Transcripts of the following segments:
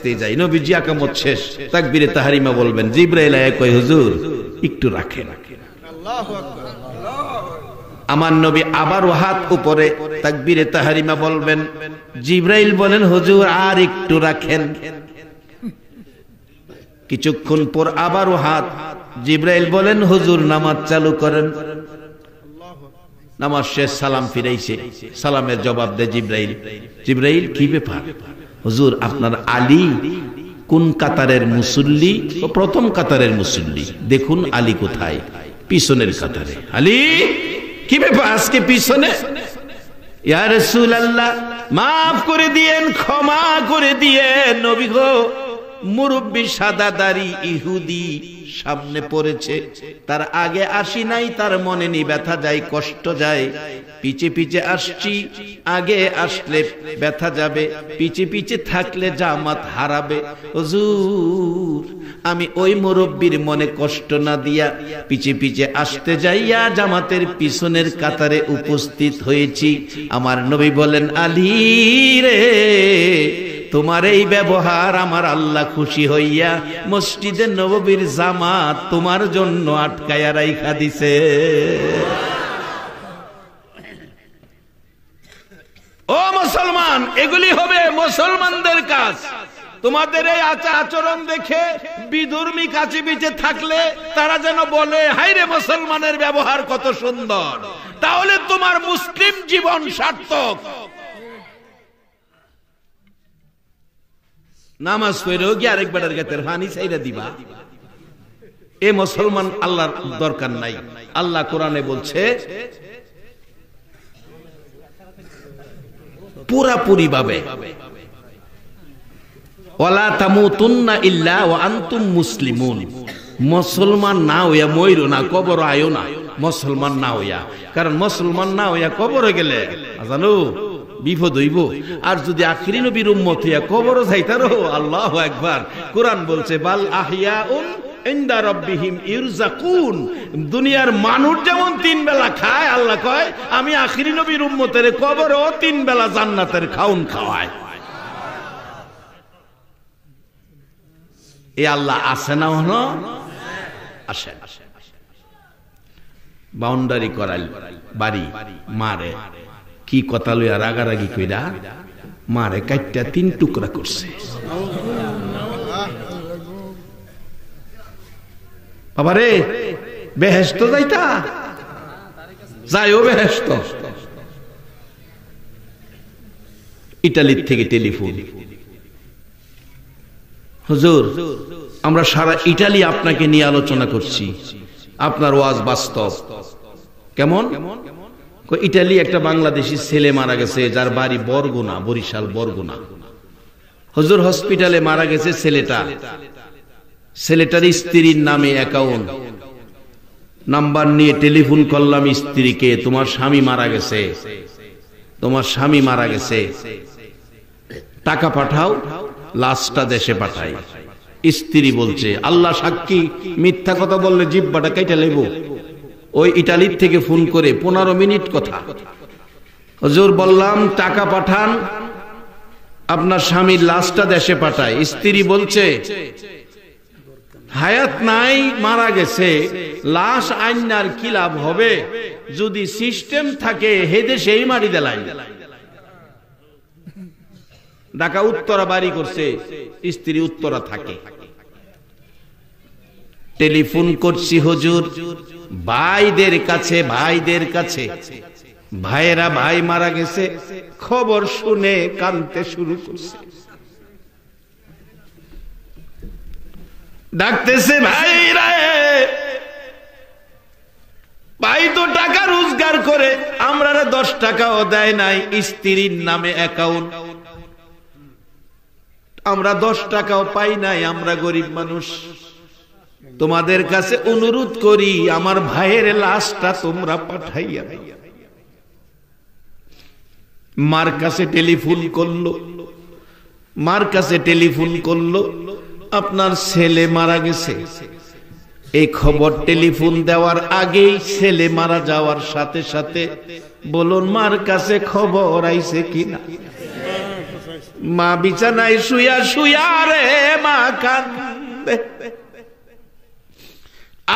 আস্তে যাই। নবীজি একামত শেষ, তাকবীরে তাহরিমা বলবেন, জিবরাইল আয়া কয় হুজুর একটু রাখেন। আল্লাহু আকবার। আমার নবী আবারও হাত উপরে, তাকবীরে তাহরিমা বলবেন, জিবরাইল বলেন হুজুর আর একটু রাখেন। কিছুক্ষণ পর আবারও হাত, জিবরাইল বলেন হুজুর নামাজ চালু করেন। নামাজ শেষ, সালাম ফিরাইছে, সালামের জবাব দেয় জিবরাইল। জিবরাইল কি ব্যাপার? হুজুর আপনার আলী কোন কাতারের মুসল্লি? প্রথম কাতারের মুসল্লি। দেখুন আলী কোথায়? পিছনের কাতারে। আলী কি ব্যাপার আজকে পিছনে? ইয়া রাসূলুল্লাহ মাফ করে দিয়েন, ক্ষমা করে দিয়েন নবী গো, মুরব্বি সাদা দাড়ি ইহুদি সামনে পড়েছে, তার আগে আসি নাই, তার মনে নি ব্যথা যায়, কষ্ট যায়, পিছে পিছে আসছি, আগে আসলে ব্যথা যাবে, পিছে পিছে থাকলে জামাত হারাবে। হুজুর আমি ওই মুরব্বির মনে কষ্ট না দিয়া পিছে পিছে আসতে যাইয়া জামাতের পিছনের কাতারে উপস্থিত হয়েছি। আমার নবী বলেন আলী রে, তোমার এই ব্যবহার আমার আল্লাহ খুশি হইয়া মসজিদে নববীর জামাত তোমার জন্য আটকায়া রাইখা দিছে। ও মুসলমান, এগুলি হবে মুসলমানদের কাজ। তোমাদের এই আচরণ দেখে বিধর্মী কাছে পিছে থাকলে তারা যেন বলে হায় রে মুসলমানের ব্যবহার কত সুন্দর, তাহলে তোমার মুসলিম জীবন সার্থক। নামাজ পড়েও কি আরেকবার গাতের পানি চাইরা দিবা? এ মুসলমান আল্লাহর দরকার নাই। আল্লাহ কোরআনে বলছে পুরাপুরি ভাবে, ওয়ালা তামুতুন্না ইল্লা ওয়া আনতুম মুসলিমুন। মুসলমান না হইয়া মইরো না, কবর আয়ো না মুসলমান না হইয়া। কারণ মুসলমান না হইয়া কবরে গেলে জানো বিপদ হইব। আর যদি আখিরি নবীর উম্মত হইয়া কবরও যাইতারো, আল্লাহু আকবার। কোরআন বলছে বাল আহইয়াউন ইনদা রাব্বিহিম ইরযাকুন। দুনিয়ার মানুষ যেমন তিন বেলা খায়, আল্লাহ কয় আমি আখিরি নবীর উম্মতের কবরও তিন বেলা জান্নাতের খাউন খাওয়ায়। এ আল্লাহ আছে না? হলো আসে। বাউন্ডারি করাল বাড়ি মারে, কি কথা লইয়া রাগারাগি কইরা মারে কাইটা তিন টুকরা করছে। বাবারে বেহেশত যাইতা, যাইও বেহেশত। ইটালির থেকে টেলিফোন, হুজুর আমরা সারা ইটালি আপনাকে নিয়ে আলোচনা করছি, আপনার ওয়াজ বাস্তব। কেমন? ইটালি একটা বাংলাদেশি ছেলে মারা গেছে, যার বাড়ি বরগুনা, বরিশাল বরগুনা। হুজুর হসপিটালে মারা গেছে ছেলেটা, ছেলেটার স্ত্রীর নামে অ্যাকাউন্ট নাম্বার নিয়ে টেলিফোন করলাম স্ত্রীকে, তোমার স্বামী মারা গেছে, তোমার স্বামী মারা গেছে, টাকা পাঠাও, লাশটা দেশে পাঠাই। স্ত্রী বলছে আল্লাহ সাক্ষী, মিথ্যা কথা বললে জিহ্বাটা কেটে লেব। ওই ইটালির থেকে ফোন করে 15 মিনিট কথা। হুজুর বললাম টাকা পাঠান, আপনার স্বামীর লাশটা দেশে পাঠায়। স্ত্রী বলছে হায়াত নাই, মারা গেছে, লাশ আইনার কি লাভ হবে? যদি সিস্টেম থাকে হেদে সেই মারি দেলাই। ঢাকা উত্তরা বাড়ি করছে, স্ত্রী উত্তরা থাকে। টেলিফোন করছি হুজুর ভাইদের কাছে, ভাইয়েরা ভাই মারা গেছে, খবর শুনে কাঁদতে শুরু করছে। ডাকতেছে ভাইরা, ভাই তো টাকা রোজগার করে, আমরা 10 টাকাও দেয় নাই, স্ত্রীর নামে অ্যাকাউন্ট, আমরা 10 টাকাও পাই নাই, আমরা গরিব মানুষ। তোমাদের কাছে অনুরোধ করি আমার ভাইয়ের লাশটা তোমরা পাঠাইয়া। মার কাছে টেলিফোন করলো, আপনার ছেলে মারা গেছে। এই খবর টেলিফোন দেওয়ার আগেই ছেলে মারা যাওয়ার সাথে সাথে বলুন মার কাছে খবর আইছে কিনা? মা বিছানায় শুয়া শুয়া রে মা কান্দে।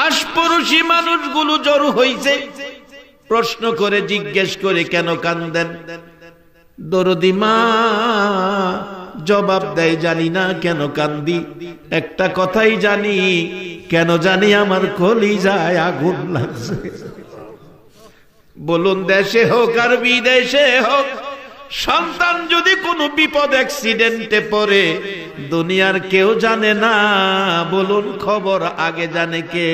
আশপড়শি মানুষগুলো জড়ো হইছে, প্রশ্ন করে জিজ্ঞেস করে কেন কান্দেন? দরদি মা জবাব দেয় জানি না কেন কান্দি, একটা কথাই জানি, কেন জানি আমার কলিজায় আগুন লাগছে। বলুন দেশে হোক আর বিদেশে হোক, সন্তান যদি কোনো বিপদ অ্যাক্সিডেন্টে পড়ে দুনিয়ার কেউ জানে না, বলুন খবর আগে জানে কে?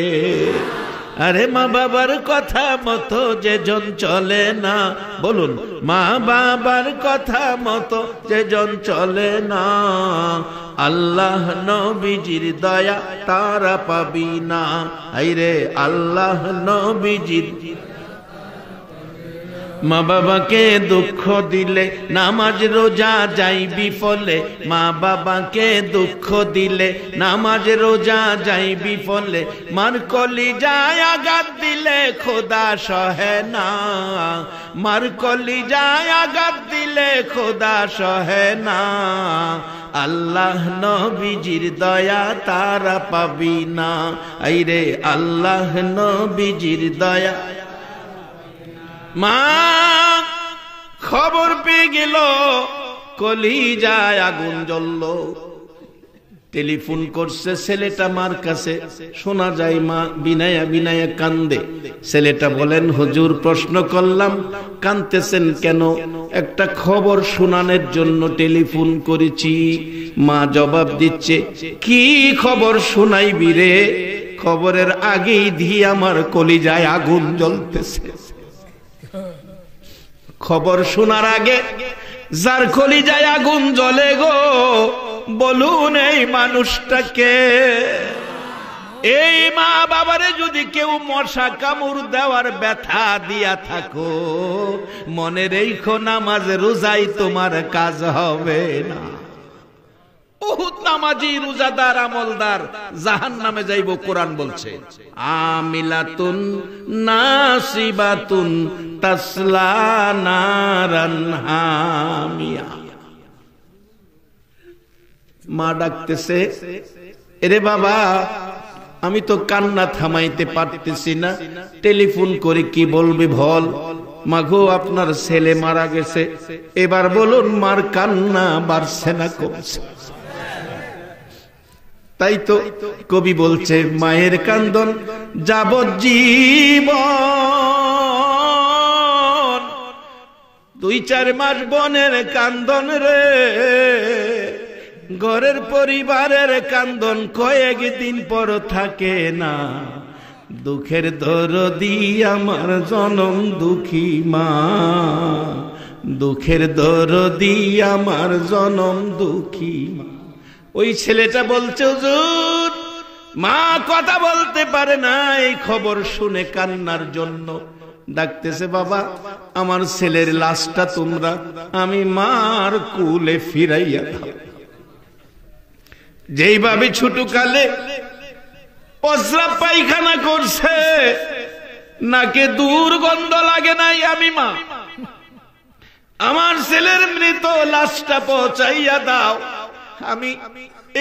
আরে মা বাবার কথা মতো যেজন চলে না, বলুন মা বাবার কথা মতো যেজন চলে না, আল্লাহ নবীজির দয়া তারা পাবি না। আইরে আল্লাহ নবীজির। মা বাবাকে দুঃখ দিলে নামাজ রোজা যাই বিফলে, মা বাবাকে দুঃখ দিলে নামাজ রোজা যাই বিফলে, মার কলিজায় আঘাত দিলে খোদা সহে না, মার কলিজায় আঘাত দিলে খোদা সহে না, আল্লাহ নবীজির দয়া তারা পাবি না। আইরে আল্লাহ নবীজির দয়া। মা খবর পেয়ে গেল কলিজায় আগুন জ্বলল, টেলিফোন করছে ছেলেটা মার কাছে, শোনা যায় মা বিনায়া বিনায়া কান্দে। ছেলেটা বলেন হুজুর প্রশ্ন করলাম কাঁদতেছেন কেন? একটা খবর শোনানোর জন্য টেলিফোন করেছি। মা জবাব দিচ্ছে কি খবর শোনাইবি রে? খবরের আগেই দিয়ে আমার কলিজায় আগুন জ্বলতেছে। খবর শোনার আগে যার কলিজায় আগুন জ্বলে গো, বলুন এই মানুষটাকে? এই মা বাবারে যদি কেউ মশা কামড় দেওয়ার ব্যথা দিয়া থাকো, মনে রেখো নামাজ রোজাই তোমার কাজ হবে না। বহুত নামাজি রোজাদার আমলদার জাহান্নামে যাইব, কোরআন বলছে। আমিলাতুন নাসিবাতুন তাসলা নারান হামিয়া। মা ডাকতেছে, এরে বাবা আমি তো কান্না থামাইতে পারতেছি না, টেলিফোন করে কি বলবি বল। মাগো আপনার ছেলে মারা গেছে, এবার বলুন মার কান্না বাড়ছে না কমছে? তাই তো কবি বলছে মায়ের কান্দন যাবজ্জীবন, 2-4 মাস বনের কান্দন রে, ঘরের পরিবারের কান্দন কয়েকদিন পর থাকে না। দুঃখের দরদি আমার জনম দুঃখী মা, দুঃখের দরদি আমার জনম দুঃখী মা। ওই ছেলেটা বলছে হুজুর মা কথা বলতে পারে না, এই খবর শুনে কান্নার জন্য ডাকতেছে। বাবা আমার ছেলের লাশটা তোমরা আমি মার কুলে ফিরাইয়া দাও। যেইভাবে ছোট কালে প্রস্রাব পায়খানা করছে, নাকে দুর্গন্ধ লাগে নাই, আমি মা আমার ছেলের মৃত লাশটা পৌঁছাইয়া দাও। আমি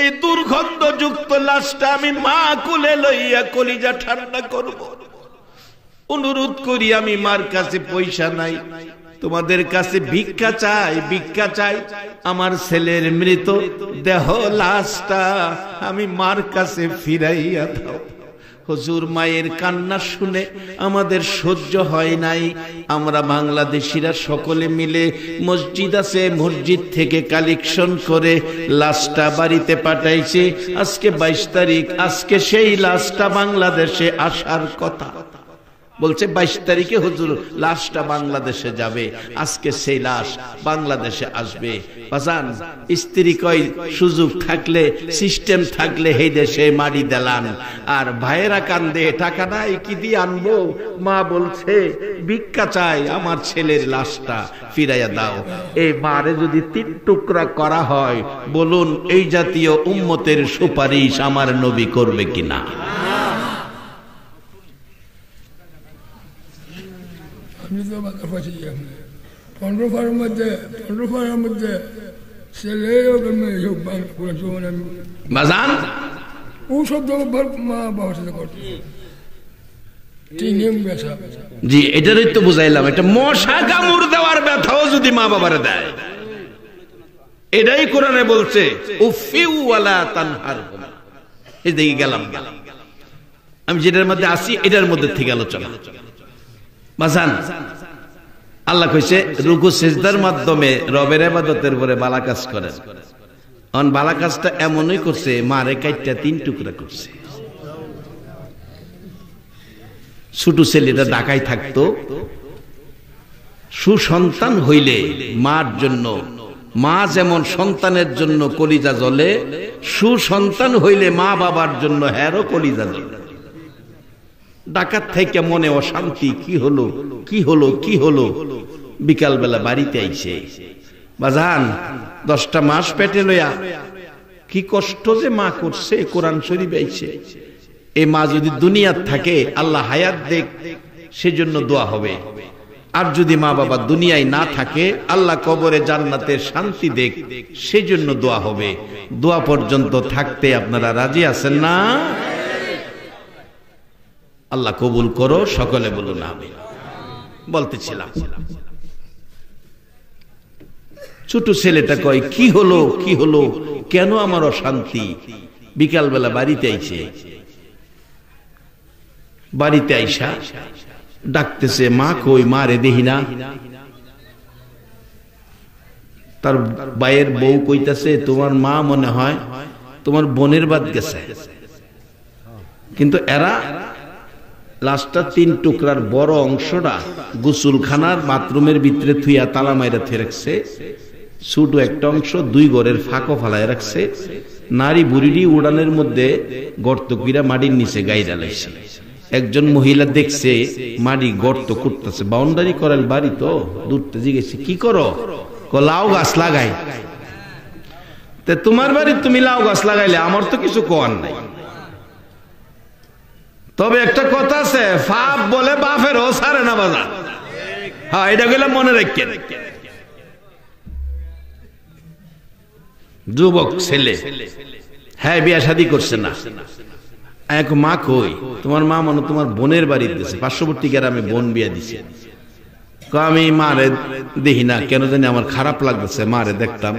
এই দুর্গন্ধযুক্ত লাশটা আমি মা কুলে লইয়া কলিজা ঠান্ডা করব। অনুরোধ করি, আমি মার কাছে পয়সা নাই, তোমাদের কাছে ভিক্ষা চাই, ভিক্ষা চাই। আমার ছেলের মৃত দেহ লাশটা আমি মার কাছে ফিরাইয়া দাও। হুজুর মায়ের কান্না শুনে আমাদের সহ্য হয় নাই। আমরা বাংলাদেশিরা সকলে মিলে মসজিদ আছে, মসজিদ থেকে কালেকশন করে লাশটা বাড়িতে পাঠাইছে। আজকে 22 তারিখ, আজকে সেই লাশটা বাংলাদেশে আসার কথা। বলছে 22 তারিখে হুজুর লাশটা বাংলাদেশে যাবে, আজকে সেই লাশ বাংলাদেশে আসবে। বাজান স্ত্রী কয় সুযোগ থাকলে সিস্টেম থাকলে এই দেশে মারি দেলান, আর ভাইয়েরা কান্দে টাকা নাই কি দিয়ে আনবো। মা বলছে ভিক্ষা চাই, আমার ছেলের লাশটা ফিরাইয়া দাও। এই মারে যদি 3 টুকরা করা হয়, বলুন এই জাতীয় উম্মতের সুপারিশ আমার নবী করবে কিনা? আমি তো 15 ফারের মধ্যে বাজান ও শব্দ মা বাবার সাথে করতে জি এটারই তো বুঝাইলাম এটা মশা কামড় দেওয়ার ব্যথাও যদি মা বাবারে দেয় এটাই কোরআনে বলছে উফিউ ওয়ালা তানহারহুম এই দিকে গেলাম আমি যেটার মধ্যে আসি এটার মধ্যে থেকে আলোচনা বাজান আল্লাহ কইছে রুকু সিজদার মাধ্যমে রবের ইবাদতের পরে ভালো কাজ করেন অন ভালো কাজটা এমনই করছে মারে কাইটটা 3 টুকরা করছে ছোট ছেলেটা ঢাকায় থাকতো সুসন্তান হইলে মার জন্য মা যেমন সন্তানের জন্য কলিজা জ্বলে সুসন্তান হইলে মা বাবার জন্য হেরো কলিজা জ্বলে ডাকাত থেকে মনে অশান্তি কি হলো কি হলো কি হলো বিকাল বেলা বাড়িতে আইছে বাজান 10টা মাস পেটে লইয়া কি কষ্ট যে মা করছে কোরআন শরীফ আইছে এই মা যদি দুনিয়াত থাকে আল্লাহ হায়াত দেখ সেজন্য দোয়া হবে আর যদি মা বাবা দুনিয়ায় না থাকে আল্লাহ কবরে জান্নাতের শান্তি দেখ সেজন্য দোয়া হবে দোয়া পর্যন্ত থাকতে আপনারা রাজি আছেন না আল্লাহ কবুল করো সকলে বলুন আমিন বলতেছিলাম ছোট ছেলেটা কয় কি হলো কেন আমার অশান্তি বিকাল বেলা বাড়িতে আইছে বাড়িতে আইসা ডাকতেছে মা কই মা রে দেখি না তার ভাইয়ের বউ কইতাছে তোমার মা মনে হয় তোমার বোনের বাদ গেছে কিন্তু এরা লাস্টটা 3 টুকরার বড় অংশটা গোসলখানার বাথরুমের ভিতরে থুইয়া তালা মাইরা থুয়ে রাখছে ছোট একটা অংশ 2 ঘরের ফাঁকো ফালায় রাখছে নারী বুড়িটি উড়ানের মধ্যে গর্ত কইরা মাটির নিচে গাইরা লাইছে একজন মহিলা দেখছে মাটি গর্ত করতেছে বাউন্ডারি করাল বাড়ি তো দূরতে জিজ্ঞেসে কি করো লাউ গাছ লাগাই তে তোমার বাড়ি তুমি লাউ গাছ লাগাইলে আমার তো কিছু কোয়ার নাই তবে একটা কথা আছে ফাপ বলে বাপেরও ছাড়ে না বাজার হ্যাঁ এটা গেলে মনে রাখেন যুবক ছেলে হ্যাঁ বিয়া শাদী করছে না এক মা কই তোমার মা মানে তোমার বোনের বাড়ি দিয়েছে পার্শ্ববর্তী গ্রামে বোন বিয়া দিছে আমি মারে দেখি না কেন জানি আমার খারাপ লাগতেছে মারে দেখতাম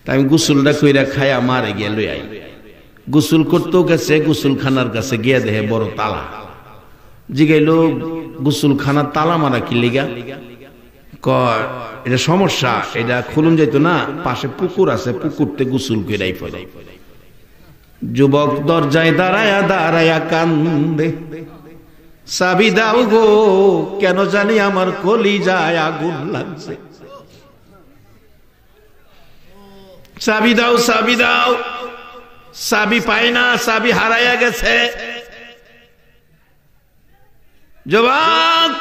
তাই আমি গোসলটা কইরা খায়া মারে গিয়ে লই আই গোসল করতেও গেছে গোসলখানার কাছে গিয়ে দেখে বড় তালা জিগাইলো গোসলখানার তালা মারা কি লিগা কয় এটা সমস্যা এটা খুলুন যাইতো না পাশে পুকুর আছে পুকুরতে গোসল কইরাই পড়ে যুবক দরজায় দাঁড়ায়া কান্দে চাবি দাও গো কেন জানি আমার কলিজায় আগুন লাগছে চাবি দাও চাবি দাও চাবি পাই না চাবি হারাইয়া গেছে যুবক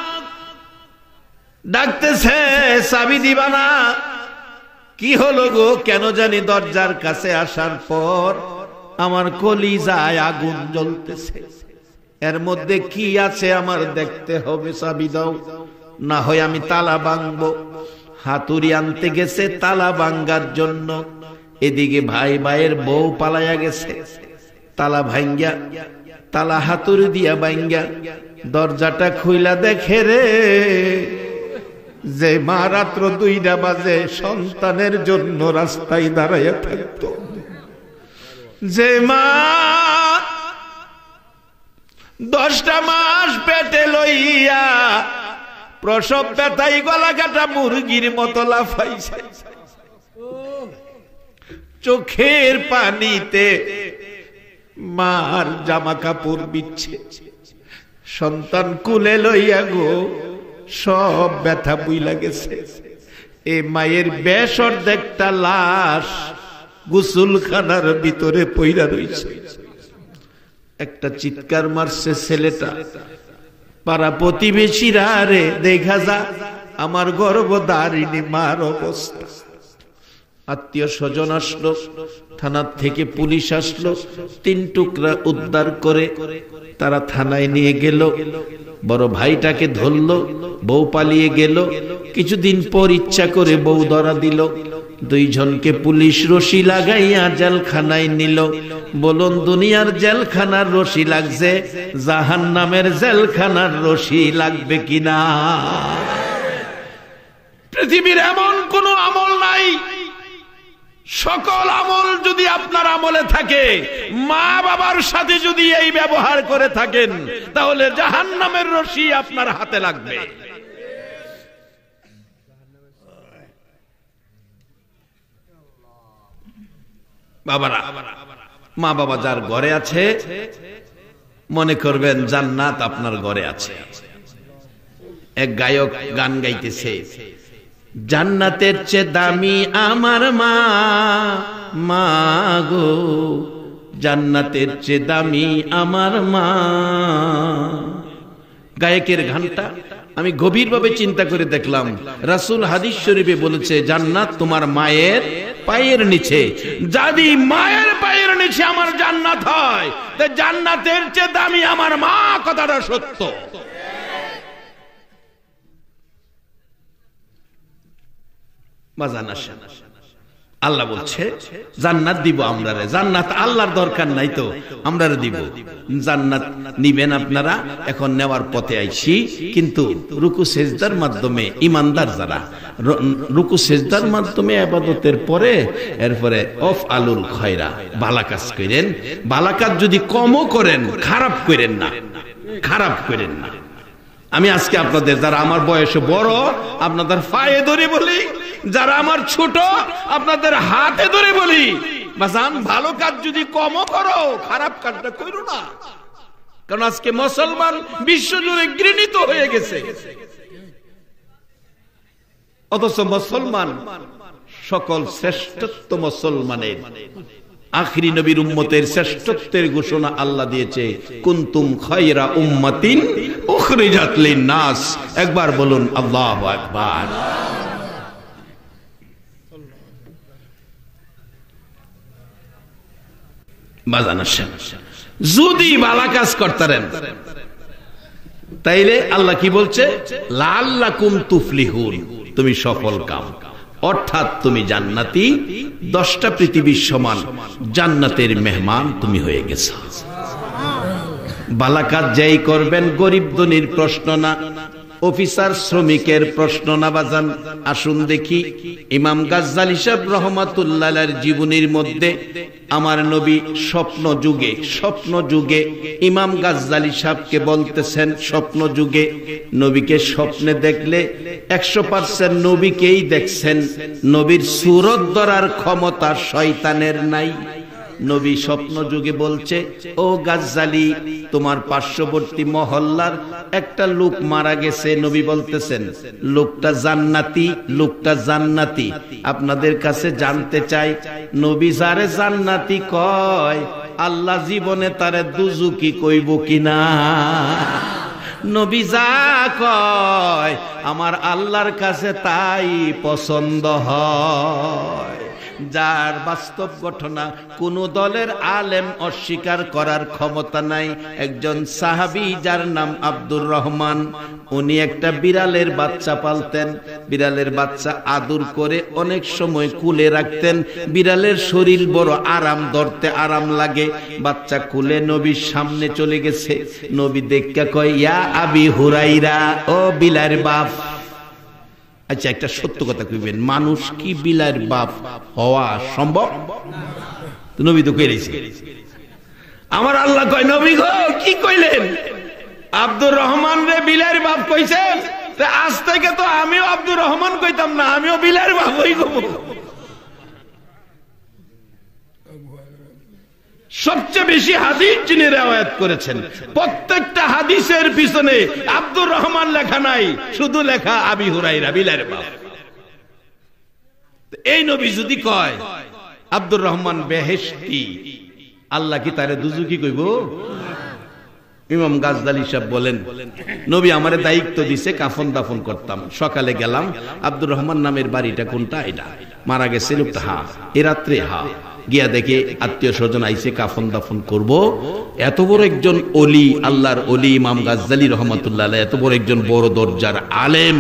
ডাকতেছে চাবি দিবা না কি হলো গো কেন জানি দরজার কাছে আসার পর আমার কলিজায় আগুন জ্বলতেছে এর মধ্যে কি আছে আমার দেখতে হবে চাবি দাও না হয় আমি তালা ভাঙবো হাতুড়ি আনতে গেছে তালা ভাঙার জন্য এদিকে ভাই ভাইয়ের বউ পালাইয়া গেছে তালা ভাঙ্গা তালা হাতুড়ি দিয়া ভাঙ্গা দরজাটা খুইলা দেখে রে যে মা রাত্র 2টা বাজে সন্তানের জন্য রাস্তায় দাঁড়াইয়া থাকতো যে মা 10টা মাস পেটে লইয়া প্রসব ব্যথায় গলা কাটা মুরগির মতো লাফাইছে চোখের পানিতে মার জামা কাপড় বিচ্ছে সন্তান কুলে লইয়া গো সব ব্যথা বুইলা গেছে এই মায়ের বেশ অর্ধেকটা লাশ গোসলখানার ভিতরে পইরা রইছে একটা চিৎকার মারছে ছেলেটা পাড়া প্রতিবেশীরা রে দেখা যা আমার গর্ভধারিণী মার অবস্থা আত্মীয় স্বজন আসলো থানার থেকে পুলিশ আসলো 3 টুকরা উদ্ধার করে তারা থানায় নিয়ে গেল বড় ভাইটাকে ধরলো বউ পালিয়ে গেল কিছুদিন পর ইচ্ছা করে বউ ধরা দিল দুইজনকে পুলিশ রশি লাগাইয়া জেলখানায় নিল। বলুন দুনিয়ার জেলখানার রশি লাগছে, জাহান্নামের জেলখানার রশি লাগবে কিনা? পৃথিবীর এমন কোন আমল নাই, সকল আমল যদি আপনার আমলে থাকে, মা বাবার সাথে যদি এই ব্যবহার করে থাকেন, তাহলে জাহান্নামের রশি আপনার হাতে লাগবে। বাবারা, মা বাবা যার ঘরে আছে, মনে করবেন জান্নাত আপনার ঘরে আছে। এক গায়ক গান গাইতেছে, জান্নাতের চেয়ে দামি আমার মা, মা গো জান্নাতের চেয়ে দামি আমার মা। গায়কের গানটা আমি গভীরভাবে চিন্তা করে দেখলাম, রাসূল হাদিস শরীফে বলেছে জান্নাত তোমার মায়ের পায়ের নিচে। যদি মায়ের পায়ের নিচে আমার জান্নাত হয়, তো জান্নাতের চেয়ে দামি আমার মা, কথাটা সত্য। আল্লাহ বলছে জান্নাত দিব আমরা। জান্নাত আল্লাহর দরকার নাই তো আমরা দিব। জান্নাত নিবেন আপনারা, এখন নেওয়ার পথে আইছি। কিন্তু রুকু সেজদার মাধ্যমে ইমানদার যারা রুকু সেজদার মাধ্যমে ইবাদতের পরে এরপরে অফ আলুল খয়রা, ভালো কাজ করেন। ভালো কাজ যদি কমও করেন, খারাপ করেন না, খারাপ করেন না। আমি আজকে আপনাদের, যারা আমার বয়সে বড়, আপনাদের পায়ে ধরে বলি, যারা আমার ছোট, আপনাদের হাতে ধরে বলি, বাজান ভালো কাজ যদি কমও করো, খারাপ কাজটা করো না। কারণ আজকে মুসলমান বিশ্বজুড়ে ঘৃণিত হয়ে গেছে, অথচ মুসলমান সকল শ্রেষ্ঠত্ব মুসলমানের। আখিরি নবীর উম্মতের শ্রেষ্ঠত্বের ঘোষণা আল্লাহ দিয়েছে, কুনতুম খায়রা উম্মাতিন উখরিজাত লিন-নাস। একবার বলুন আল্লাহু আকবার। যদি ভালো কাজ করতেন, তাইলে আল্লাহ কি বলছে, লাআল্লাকুম তুফলিহুন, তুমি সফল কাম, অর্থাৎ তুমি জান্নাতি, 10টা পৃথিবীর সমান জান্নাতের মেহমান তুমি হয়ে গেছো। ভালো কাজ যেই করবেন, গরিব ধনীর প্রশ্ন না, অফিসার শ্রমিকের প্রশ্ন না বাজান। আসুন দেখি ইমাম গাজ্জালী সাহেব রহমাতুল্লাহ আলাইহির জীবনীর মধ্যে আমার নবী স্বপ্ন যুগে ইমাম গাজ্জালী সাহেবকে বলতেছেন, স্বপ্ন যুগে নবীকে স্বপ্নে দেখলে 100% নবীকেই দেখছেন, নবীর সূরত ধরার ক্ষমতা শয়তানের নাই। নবী স্বপ্ন যুগে বলছে, ও গাজ্জালী, তোমার পার্শ্ববর্তী মহল্লার একটা লোক মারা গেছে। নবী বলতেছেন, লোকটা জান্নাতি, আপনাদের কাছে জানতে চাই, নবী যারে জান্নাতি কয়, আল্লাহ জীবনে তারে দুজুকি কইব কিনা? নবী যা কয় আমার আল্লাহর কাছে তাই পছন্দ হয়। যার বাস্তব ঘটনা কোন দলের আলেম অস্বীকার করার ক্ষমতা নাই। একজন সাহাবী যার নাম আব্দুর রহমান, উনি একটা বিড়ালের বাচ্চা পালতেন। বিড়ালের বাচ্চা আদর করে অনেক সময় কুলে রাখতেন। বিড়ালের শরীর বড় আরাম, ধরতে আরাম লাগে। বাচ্চা কুলে নবীর সামনে চলে গেছে। নবী দেখা কয়, ইয়া আবি হুরাইরা, ও বিলার বাপ। আচ্ছা, একটা সত্য কথা কইবেন, মানুষ কি বিলার বাপ হওয়া সম্ভব? নবী তো কইলেছে। আমার আল্লাহ কয়, নবী গো কি কইলেন? আব্দুর রহমান রে বিলার বাপ কইছেন, আজ থেকে তো আমিও আব্দুর রহমান কইতাম না, আমিও বিলার বাপ হই গো। সবচেয়ে বেশি হাদিস যিনি রিওয়ায়াত করেছেন, প্রত্যেকটা হাদিসের পিছনে আব্দুর রহমান লেখা নাই, শুধু লেখা আবি হুরাইরা, বিলার বাপ। এই নবী যদি কয় আব্দুর রহমান বেহেশতি, আল্লাহ কি তারে দুজুকি কইব? ইমাম গাজ্জালী সাহেব বলেন, নবী আমারে দায়িত্ব দিছে, কাফন দাফন করতাম। সকালে গেলাম, আব্দুর রহমান নামের বাড়িটা কোনটা? এটা মারা গেছে লোকটা, হা এ রাত্রে, হা গিয়া দেখে আত্মীয় স্বজন আইছে, কাফন দাফন করব। এত বড় একজন ওলি, আল্লাহর ওলি ইমাম গাজ্জালী রহমাতুল্লাহ আলাইহি, এত বড় একজন বড় দরজার আলেম,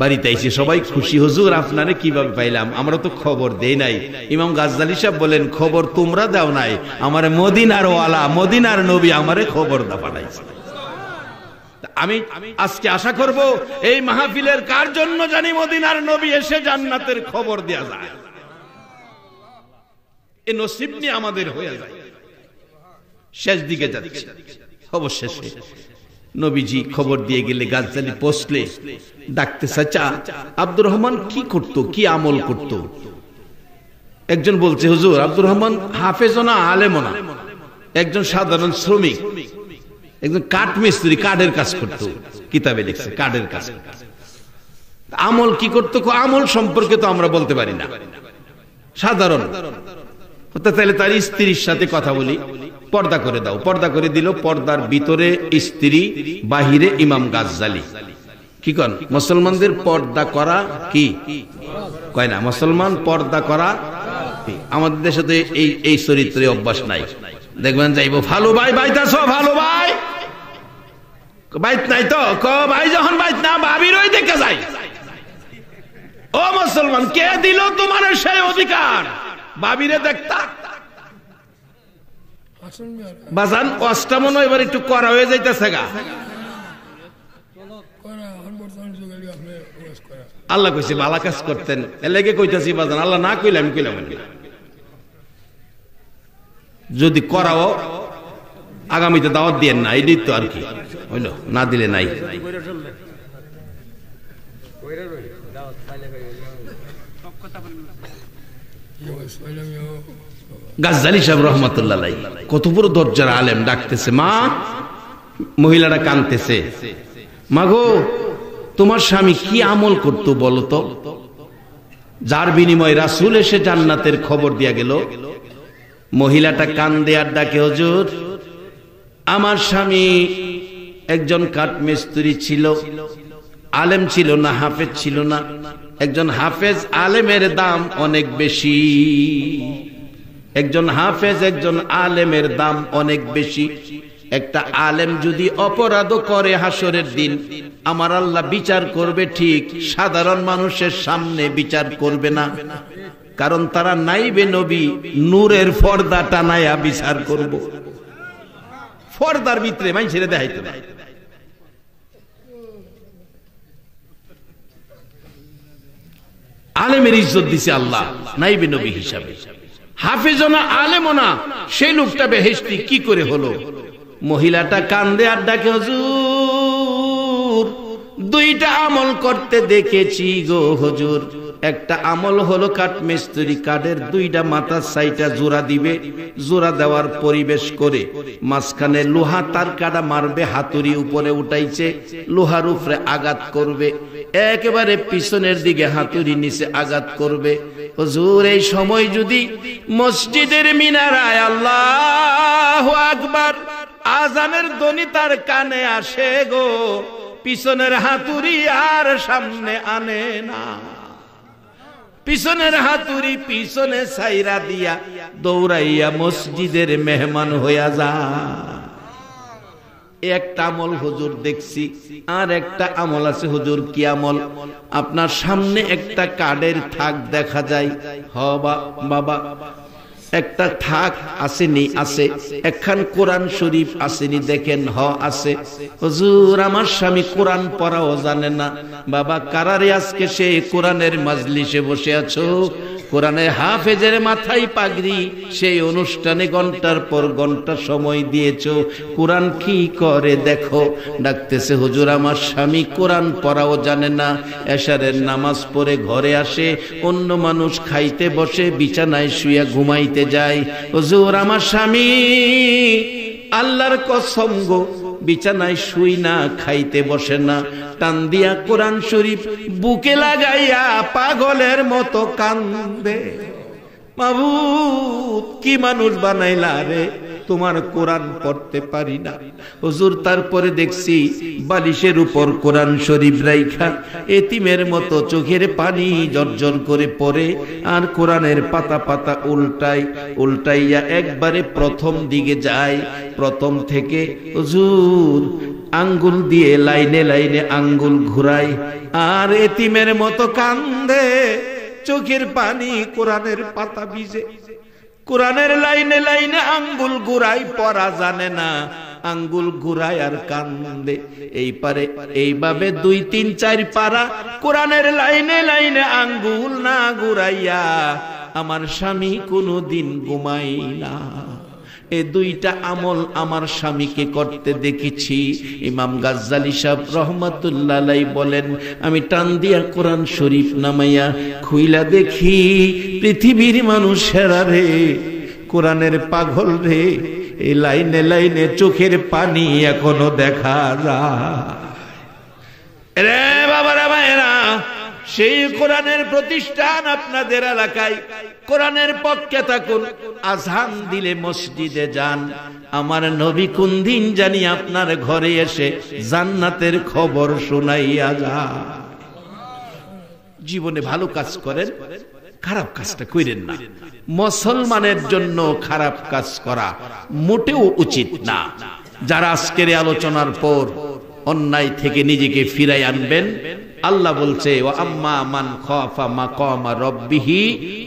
বাড়িতে এসে সবাই খুশি, হুজুর আপনারে কিভাবে পাইলাম, আমরা তো খবর দেই নাই। ইমাম গাজ্জালী সাহেব বলেন, খবর তোমরা দাও নাই, আমারে মদিনার ওয়ালা, মদিনার নবী আমারে খবর দা পাঠাইছে। আমি আজকে আশা করব এই মাহফিলের কার জন্য জানি মদিনার নবী এসে জান্নাতের খবর দেয়া যায়, এই নসিব নিয়ে আমাদের হয়ে যায়। শেষ দিকে যাচ্ছে, অবশেষে নবীজি খবর দিয়ে গেলে গাজ্জালী পৌঁছলে ডাকতে চাচা আব্দুর রহমান কি করত, কি আমল করত? একজন বলছে, হুজুর আব্দুর রহমান হাফেজও না, আলেমও না, একজন সাধারণ শ্রমিক, একজন কাঠ মিস্ত্রি, কাঠের কাজ করত, কিতাবে লিখছে কাঠের কাজ। আমল কি করত? আমল সম্পর্কে তো আমরা বলতে পারি না, সাধারণ। তাহলে তার স্ত্রীর সাথে কথা বলি, পর্দা করে দাও। পর্দা করে দিল, পর্দার ভিতরে স্ত্রী, বাহিরে ইমাম গাজ্জালী। কি কন? মুসলমানদের পর্দা করা কি কয় না? মুসলমান পর্দা করা। আমাদের দেশে তো এই চরিত্রে অভ্যাস নাই। দেখবেন যাইব, ভালো ভাই বাইতাছ, ভালো ভাই বাইত নাই তো, ভাই যখন বাইত না ভাবির ওই দেখে যায়। ও মুসলমান, কে দিল তোমার সেই অধিকার ভাবিরে দেখতা? বাজান অষ্টামন এবার একটু করা হয়ে যাইতেছে গা। আল্লাহ কইছে ভালো কাজ করতেন, এর লেগে কইতাছি বাজান, আল্লাহ না কইলে আমি কইলাম। যদি করাও আগামীতে দাওয়াত দিয়েন না, এই তো আর কি হইল, না দিলে নাই। গাজ্জালী সাহেব রহমাতুল্লাহ আলাইহি কত বড় দরজার আলেম, ডাকতেছে মা। মহিলাটা কাঁদতেছে, মাগো তোমার স্বামী কি আমল করতো বলো তো, যার বিনিময়ে রাসূল এসে জান্নাতের খবর দিয়া গেল। মহিলাটা কান্দে আর ডাকে, হুজুর আমার স্বামী একজন কাঠ মিস্ত্রি ছিল, আলেম ছিল না, হাফেজ ছিল না। একজন হাফেজ আলেমের দাম অনেক বেশি, একজন হাফেজ একজন আলেমের দাম অনেক বেশি। একটা আলেম যদি অপরাধ করে হাসরের দিন আমার আল্লাহ বিচার করবে, ঠিক সাধারণ মানুষের সামনে বিচার করবে না, কারণ তারা নাইবে নবী নূরের পর্দা টানায়া বিচার করব। পর্দার ভিতরে মানুষের দেখাইতে না। আলেমের ইজ্জত দিছে আল্লাহ নাইবে নবী হিসাবে, হাফেজও না, আলেমও না, সেই লোকটা বেহেশতি কি করে হলো? মহিলাটা কান্দে আর ডাকে, হুজুর দুইটা আমল করতে দেখেছি গো হুজুর। একটা আমল হলো কাঠ মিস্ত্রি, কাঠের দুইটা মাথার সাইটা জোড়া দিবে, জোড়া দেওয়ার পরিবেশ করে মাঝখানে লোহা তার কাটা মারবে, হাতুড়ি উপরে উঠাইছে, লোহার উপরে আঘাত করবে, একেবারে পিছনের দিকে হাতুড়ি নিচে আঘাত করবে। হুজুর এই সময় যদি মসজিদের মিনারায় আল্লাহু আকবার আজানের ধ্বনি তার কানে আসে গো, পিছনের হাতুড়ি আর সামনে আনে না, পিছনের হাতুড়ি পিছনে ছাইরা দিয়া দৌড়াইয়া মসজিদের মেহমান হইয়া যা। একটা আমল হুজুর দেখছি, আর একটা আমল আছে হুজুর। কি আমল? আপনার সামনে একটা কাঠের থাক দেখা যায়, বাবা একটা থাক আসেনি? আছে। একখান কোরআন শরীফ আসেনি? দেখেন আছে। হুজুর আমার স্বামী কোরআন পড়াও জানে না। বাবা কারারে আজকে সে কোরআনের মাজলিসে বসে আছো, কোরআনে হাফেজের মাথায় পাগড়ি, সেই অনুষ্ঠানে ঘন্টার পর ঘন্টা সময় দিয়েছো, কোরআন কি করে দেখো। ডাকতেছে, হুজুর আমার স্বামী কোরআন পড়াও জানে না, এশারের নামাজ পড়ে ঘরে আসে, অন্য মানুষ খাইতে বসে বিছানায় শুয়ে ঘুমাইতে যায়। হুজুর আমার স্বামী আল্লাহর কসম গো বিছানায় শুই না, খাইতে বসে না, টান দিয়া কোরআন শরীফ বুকে লাগাইয়া পাগলের মতো কান্দে। মাবুদ কি মানুষ বানাইলা রে, তোমার কোরআন পড়তে পারি না। হুজুর তারপরে দেখছি বালিশের উপর কোরআন শরীফ রাইখা এতিমের মতো চোখের পানি জর্জর করে পড়ে, আর কোরআনের পাতা পাতা উল্টাইয়া একবারে প্রথম দিকে যায়, প্রথম থেকে হুজুর আঙ্গুল দিয়ে লাইনে লাইনে আঙ্গুল ঘুরায় আর এতিমের মতো কান্দে, চোখের পানি কোরআনের পাতা ভিজে। কোরআনের লাইনে লাইনে আঙ্গুল ঘুরাই, পড়া জানে না, আঙ্গুল ঘুরায় আর কান্দে। এই পারে এইভাবে 2, 3, 4 পারা কোরআনের লাইনে লাইনে আঙ্গুল না ঘুরাইয়া আমার স্বামী কোনোদিন ঘুমাই না। এই 2টা আমল আমার স্বামীকে করতে দেখেছি। ইমাম গাজ্জালী সাহেব রহমাতুল্লাহ আলাইহি বলেন, আমি টান দিয়া কোরআন শরীফ নামাইয়া খুইলা দেখি পৃথিবীর মানুষেরা রে, কোরআনের পাগল রে, এই লাইনে লাইনে চোখের পানি এখনো দেখা যায়। রে বাবারা ভাইরা, সেই কোরআনের প্রতিষ্ঠান আপনাদের এলাকায়, কোরআনের পক্ষে থাকুন। আযান দিলে মসজিদে যান। আমার নবী কোন দিন জানি আপনার ঘরে এসে জান্নাতের খবর শুনাইয়া যায়। জীবনে ভালো কাজ করেন, খারাপ কাজটা করেন না। মুসলমানের জন্য খারাপ কাজ করা মোটেও উচিত না। যারা আজকের আলোচনার পর অন্যায় থেকে নিজেকে ফিরাই আনবেন, আল্লাহ বলছে ওয়া আম্মা মান খাফা মাকামা রাব্বিহি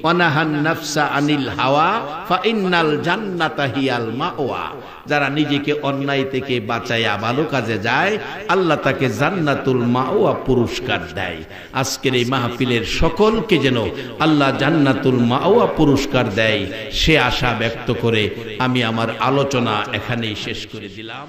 ওয়া নাহান নাফসা আনিল হাওয়া ফা ইন্নাল জান্নাতা হিয়াল মাওয়া। যারা নিজেকে অন্যায় থেকে বাঁচায়া ভালো কাজে যায়, আল্লাহ তাকে জান্নাতুল মাওয়া পুরস্কার দেয়। আজকের এই মাহফিলের সকলকে যেন আল্লাহ জান্নাতুল মাওয়া পুরস্কার দেয়, সে আশা ব্যক্ত করে আমি আমার আলোচনা এখানেই শেষ করে দিলাম।